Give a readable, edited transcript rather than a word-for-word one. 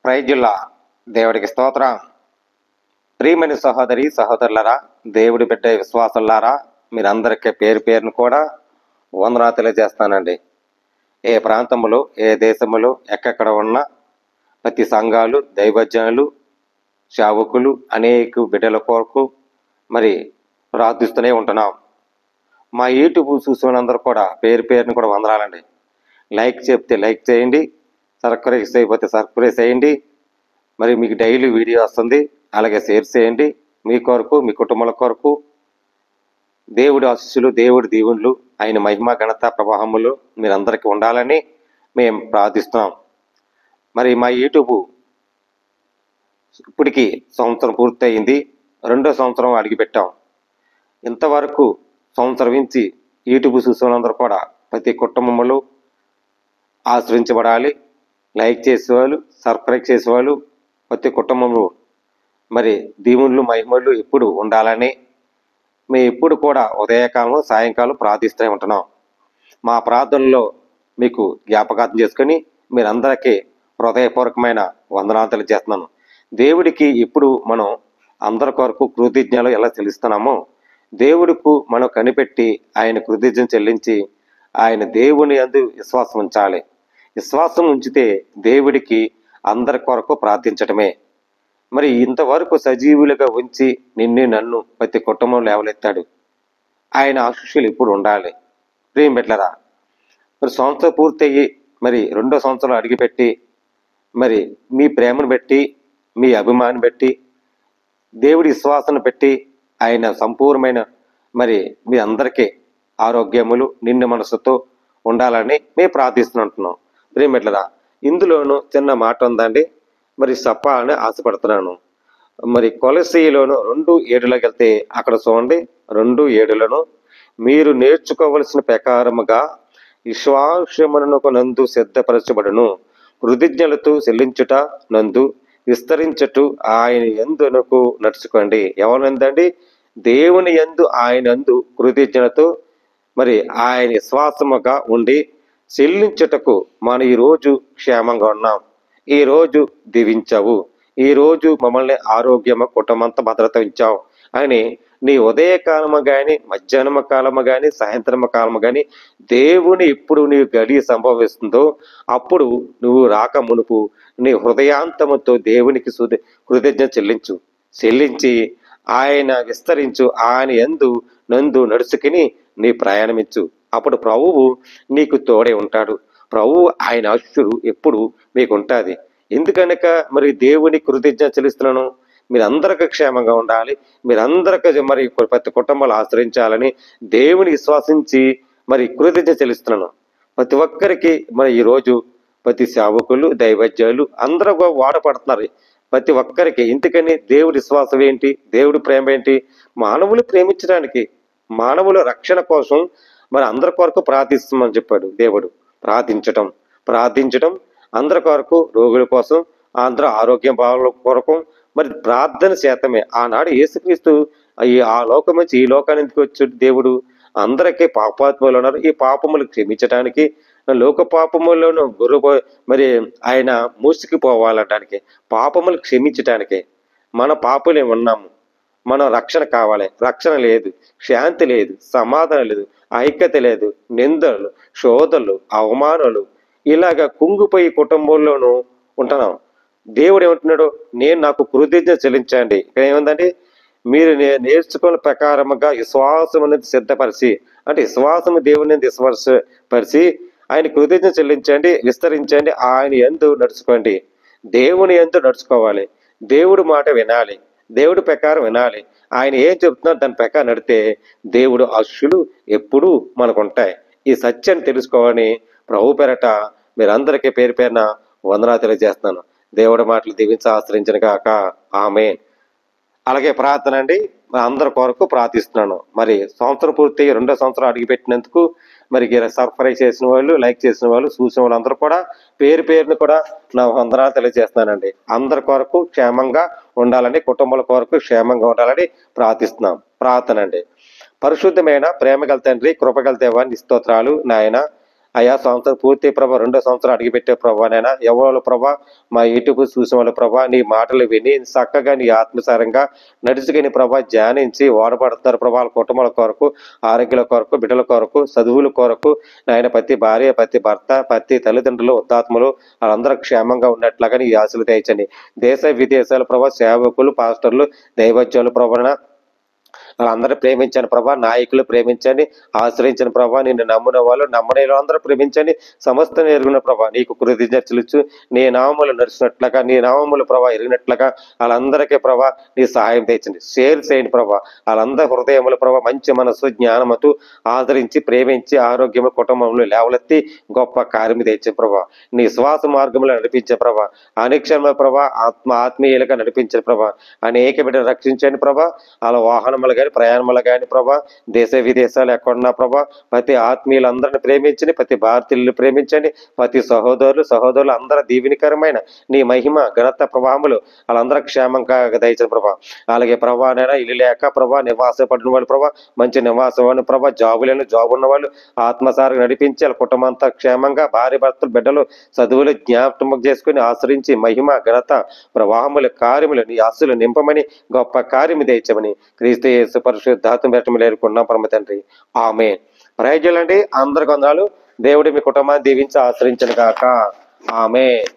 ప్రైజుల్లా దేవుడికి స్తోత్రం. ప్రియమైన సహోదరి సహోదరులరా, దేవుడి బిడ్డ విశ్వాసులారా, మీరందరికీ పేరు పేరును కూడా వందనాలు తెలియజేస్తానండి. ఏ ప్రాంతంలో ఏ దేశంలో ఎక్కడెక్కడ ఉన్న ప్రతి సంఘాలు, దైవజనులు, సేవకులు అనేక బిడ్డల కొరకు మరి ప్రార్థిస్తూనే ఉంటున్నాం. మా యూట్యూబ్ చూసినందరూ కూడా పేరు పేరును కూడా వందనాలండి. లైక్ చెప్తే లైక్ చేయండి, సబ్స్క్రైబ్ చేయకపోతే సబ్స్క్రైబ్ చేయండి. మరి మీకు డైలీ వీడియో వస్తుంది, అలాగే షేర్ చేయండి. మీ కొరకు, మీ కుటుంబాల కొరకు దేవుడి ఆశీస్సులు, దేవుడి దీవెనలు, ఆయన మహిమ ఘనత ప్రవాహములు మీరందరికీ ఉండాలని మేము ప్రార్థిస్తున్నాం. మరి మా యూట్యూబ్ ఇప్పటికి సంవత్సరం పూర్తయింది, 2వ సంవత్సరం అడిగిపెట్టాం. ఇంతవరకు సంవత్సరం నుంచి యూట్యూబ్ చూసేవాళ్ళందరూ కూడా ప్రతి కుటుంబంలో ఆశ్రయించబడాలి. లైక్ చేసేవాళ్ళు, సబ్స్క్రైబ్ చేసేవాళ్ళు ప్రతి కుటుంబంలో మరి దీవుళ్ళు మహిమలు ఎప్పుడు ఉండాలని మేము ఎప్పుడు కూడా ఉదయకాలం సాయంకాలం ప్రార్థిస్తూనే ఉంటున్నాం. మా ప్రార్థనలో మీకు జ్ఞాపకార్థం చేసుకొని మీరందరికీ హృదయపూర్వకమైన వందనాలు తెలియజేస్తున్నాను. దేవుడికి ఇప్పుడు మనం అందరి కొరకు కృతజ్ఞతలు ఎలా చెల్లిస్తున్నామో దేవుడికి మనం కనిపెట్టి ఆయన కృతజ్ఞత చెల్లించి ఆయన దేవుని యందు విశ్వాసం ఉంచాలి. విశ్వాసం ఉంచితే దేవుడికి అందరి కొరకు ప్రార్థించటమే. మరి ఇంతవరకు సజీవులుగా ఉంచి నిన్ను నన్ను ప్రతి కుటుంబంలో లేవలెత్తాడు. ఆయన ఆశీస్సులు ఇప్పుడు ఉండాలి. ప్రియం బిడ్డలారా, మరి సంవత్సరం పూర్తయ్యి మరి 2వ సంవత్సరం అడిగిపెట్టి మరి మీ ప్రేమను బట్టి, మీ అభిమానం బట్టి, దేవుడి విశ్వాసాన్ని పెట్టి ఆయన సంపూర్ణమైన మరి మీ అందరికీ ఆరోగ్యములు నిండు మనసుతో ఉండాలని మేము ప్రార్థిస్తుంటున్నాం. ప్రియం బిడ్డలారా, ఇందులోనూ చిన్న మాట ఉందండి, మరి చెప్పాలని ఆశపడుతున్నాను. మరి కొలసీలోను 2:7లోకి వెళ్తే అక్కడ చూడండి, 2:7లోను మీరు నేర్చుకోవలసిన ప్రకారముగా విశ్వాసమునకు నందు సిద్ధపరచబడును, కృతజ్ఞతలతో చెల్లించుట నందు విస్తరించుట ఆయన యందునకు నడుచుకోండి. ఎవరినందండి? దేవుని యందు, ఆయన యందు కృతజ్ఞతతో మరి ఆయన విశ్వాసముగా ఉండి చెల్లించుటకు మనం ఈరోజు క్షేమంగా ఉన్నాం, ఈరోజు దీవించావు, ఈరోజు మమ్మల్ని ఆరోగ్యమ కుటుంబంతో భద్రత ఇచ్చావు అని నీ ఉదయకాలము కానీ, మధ్యాహ్నమ కాలము కానీ, సాయంత్రమ కాలము కానీ దేవుని ఎప్పుడు నీ గడియ సంభవిస్తుందో అప్పుడు నువ్వు రాక మునుపు నీ హృదయాంతముతో దేవునికి కృతజ్ఞత చెల్లించి ఆయన విస్తరించు, ఆయన యందు నందు నడుచుకుని నీ ప్రయాణమించు. అప్పుడు ప్రభువు నీకు తోడే ఉంటాడు. ప్రభువు ఆయన ఆశీస్సులు ఎప్పుడు మీకు ఉంటుంది. ఎందుకనక మరి దేవుని కృతజ్ఞత చెల్లిస్తున్నాను. మీరందరికీ క్షేమంగా ఉండాలి, మీరందరికీ మరి ప్రతి కుటుంబాలు ఆశ్రయించాలని దేవుని విశ్వాసించి మరి కృతజ్ఞత చెల్లిస్తున్నాను. ప్రతి ఒక్కరికి మరి ఈరోజు ప్రతి సేవకులు, దైవజ్ఞులు అందరూ వాడపడుతున్నారు. ప్రతి ఒక్కరికి ఎందుకని దేవుడి విశ్వాసం ఏంటి, దేవుడి ప్రేమ ఏంటి? మానవులు ప్రేమించడానికి, మానవుల రక్షణ కోసం మరి అందరి కొరకు ప్రార్థిస్తామని చెప్పాడు దేవుడు. ప్రార్థించటం అందరి కొరకు, రోగుల కోసం, అందరూ ఆరోగ్యం బాగుల కొరకు మరి ప్రార్థన శాతమే. ఆనాడు యేసుక్రీస్తు ఆ లోకం నుంచి ఈ లోకానికి వచ్చి దేవుడు అందరికీ పాపాత్ములు ఉన్నారు, ఈ పాపములు క్షమించడానికి, లోక పాపములను మరి ఆయన మూసుకుపోవాలటానికి, పాపములు క్షమించటానికి. మన పాపులే ఉన్నాము, మనం రక్షణ కావాలి. రక్షణ లేదు, శాంతి లేదు, సమాధానం లేదు, ఐక్యత లేదు, నిందలు, శోధనలు, అవమానాలు, ఇలాగ కుంగిపోయి కుటుంబంలోనూ ఉంటున్నాం. దేవుడు ఏమంటున్నాడు? నేను నాకు కృతజ్ఞత చెల్లించండి. ఇక్కడ ఏముందండి? మీరు నేర్చుకున్న ప్రకారముగా విశ్వాసం అనేది సిద్ధపరిచి, అంటే విశ్వాసము దేవుని విశ్వాసపరిచి ఆయన కృతజ్ఞత చెల్లించండి, విస్తరించండి, ఆయన యందు నడుచుకోండి. దేవుని యందు నడుచుకోవాలి, దేవుడి మాట వినాలి, దేవుడి ప్రకారం వినాలి. ఆయన ఏం చెప్తున్నారు దాని ప్రకారం నడితే దేవుడు ఆశీస్సులు ఎప్పుడూ మనకు ఉంటాయి. ఈ సత్యాన్ని తెలుసుకోవాలని ప్రభు పేరట మీరందరికీ పేరు పేరున వందనాలు తెలియజేస్తున్నాను. దేవుడి మాటలు దీవించి ఆశ్రయించిన కాక ఆమేన్. అలాగే ప్రార్థన అండి, అందరి కొరకు ప్రార్థిస్తున్నాను. మరి సంవత్సరం పూర్తి 2వ సంవత్సరం అడిగిపెట్టినందుకు మరి సబ్స్క్రైబ్ చేసిన వాళ్ళు, లైక్ చేసిన వాళ్ళు, చూసిన వాళ్ళందరూ కూడా పేరు పేరుని కూడా నా వందనాలు తెలియజేస్తున్నానండి. అందరి కొరకు క్షేమంగా ఉండాలని, కుటుంబాల కొరకు క్షేమంగా ఉండాలని ప్రార్థిస్తున్నాం. ప్రార్థన అండి. పరిశుద్ధమైన ప్రేమగల తండ్రి, కృపగల దేవాన్ని స్తోత్రాలు నాయన. అయా సంవత్సరం పూర్తి ప్రభా, 2వ సంవత్సరం అడిగిపెట్టే ప్రభా నైనా ఎవరు ప్రభా మా యూట్యూబ్ చూసిన వాళ్ళు ప్రభా నీ మాటలు విని చక్కగా నీ ఆత్మసారంగా నడుచుకుని ప్రభా ధ్యానించి వాడబడతారు ప్రభా. వాళ్ళ కుటుంబాల కొరకు, ఆరోగ్యాల కొరకు, బిడ్డల కొరకు, చదువుల కొరకు నాయన ప్రతి భార్య, ప్రతి భర్త, ప్రతి తల్లిదండ్రులు, ఉత్తాత్మలు వాళ్ళందరూ క్షేమంగా ఉన్నట్లాగా నీ ఆశలు తెచ్చండి. దేశ విదేశాల ప్రభా సేవకులు, పాస్టర్లు, దైవజ్ఞులు ప్రభా వాళ్ళందరూ ప్రేమించండి ప్రభా. నాయకులు ప్రేమించండి, ఆశ్రయించిన ప్రభా. నిన్ను నమ్మిన వాళ్ళు, నమ్మని అందరూ ప్రేమించండి. సమస్తం ఎరుగున ప్రభా నీకు కృతజ్ఞతలు నీ నామములు నడిచినట్లుగా, నీ నామములు ప్రభా ఎరిగినట్లుగా వాళ్ళందరికీ ప్రభా నీ సహాయం తెచ్చండి. షేర్ చేయండి ప్రభా. వాళ్ళందరి హృదయములు ప్రభా మంచి మనసు, జ్ఞానమతో ఆదరించి, ప్రేమించి, ఆరోగ్యము కుటుంబంలో లేవలెత్తి గొప్ప కార్యము తెచ్చే ప్రభా. నీ శ్వాస మార్గంలో నడిపించే ప్రభా. అనుక్షణ ప్రభా ఆత్మీయులుగా నడిపించే ప్రభా. అనేక బిడ్డలు రక్షించండి ప్రభా. వాళ్ళ వాహనములు కానీ, ప్రయాణములు కానీ ప్రభా, దేశ విదేశాలు ఎక్కడున్నా ప్రభా ప్రతి ఆత్మీయులందరిని ప్రేమించండి, ప్రతి భారతీయులను ప్రేమించండి, ప్రతి సహోదరులు అందరూ దీవెనికరమైన నీ మహిమ ఘనత ప్రభావములు వాళ్ళందరూ క్షేమంగా దయచండి ప్రభా. అలాగే ప్రభా నైనా ఇల్లు లేక ప్రభా నివాస పడిన వాళ్ళు ప్రభా మంచి నివాసం ప్రభా, జాబ్ ఉన్న వాళ్ళు ఆత్మసారి నడిపించి వాళ్ళ కుటుంబం అంతా క్షేమంగా, భార్య భర్తలు, బిడ్డలు చదువులు జ్ఞాపకం చేసుకుని ఆశ్రయించి మహిమ ఘనత ప్రవాహములు కార్యములు నీ ఆస్తులు నింపమని గొప్ప కార్యము తెచ్చమని క్రీస్తు యేసు పరిశుద్ధాత్మ పెట్టమని వేడుకున్నాం పరమ తండ్రి. ఆమేన్. ప్రైజ్ లాంటి అందరికి వందనాలు. దేవుడు మీ కుటుంబాన్ని దీవించి ఆశ్రయించను గాక. ఆమేన్.